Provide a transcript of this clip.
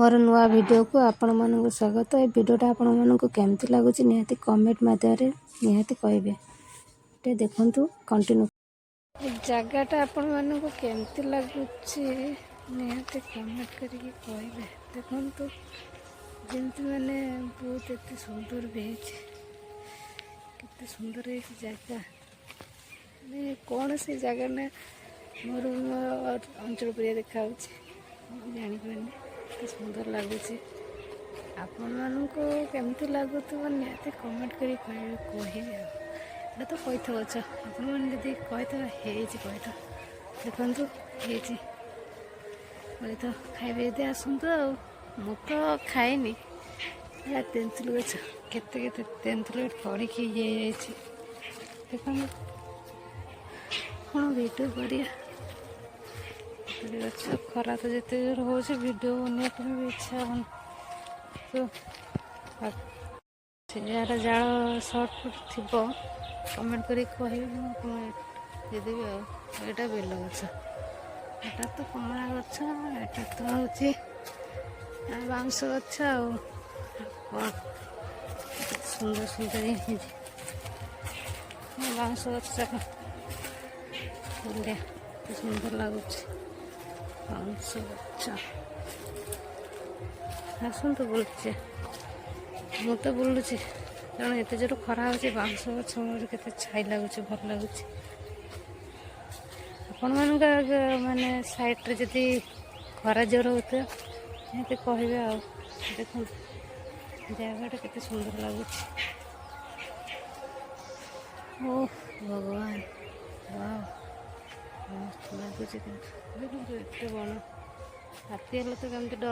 मोर नुआ वीडियो को आपण मानक स्वागत। ये वीडियोटा आपण मानक केमती लगुच निहाती कमेंट माध्यम निहाती कहे टे देखंतु कंटिन्यू। जगहटा आपण मानक केमती लगुच निहाती कमेंट करके कहे देखंतु जमती माने बहुत एते सुंदर भी केते सुंदर है जगह ने कौन सी जगह ना मोर अंचल पर देखा जानी पानी सुंदर लगुच। आपण मानक केमती लगुव निहाती कमेंट कर कहे तो कही थच आपण मैंने जब कही कही देखु बोले तो खाइबे यदि आसतु मु तो खाएनी तेंतुल गच केते तेंतुल पड़ी ये देख कौन वीडियो करिया गच खरा तो जिते जोर हो वीडियो बनवाक भी इच्छा हो तो यार जाल सर्ट फुट थी कमेंट कर देदेवी आईटा बेल गच एटा तो कमला गच एटा तो हूँ बाउंश गच सुंदर सुंदर बाउंश गच सुंदर लगुच बाउंश गच आसतु बुलुचे मु तो बुलुचे कारण एत जोर खरा हो बाउंश गछ के छाई लगुच भल लगुच। आपण मान माने साइड जदि खरा जोर होता ये कहे आ देख जगहटा के सुंदर लगुच। ओ भगवान वाह लगुच देखो एत बड़ हाथी हेल्ले तो कमी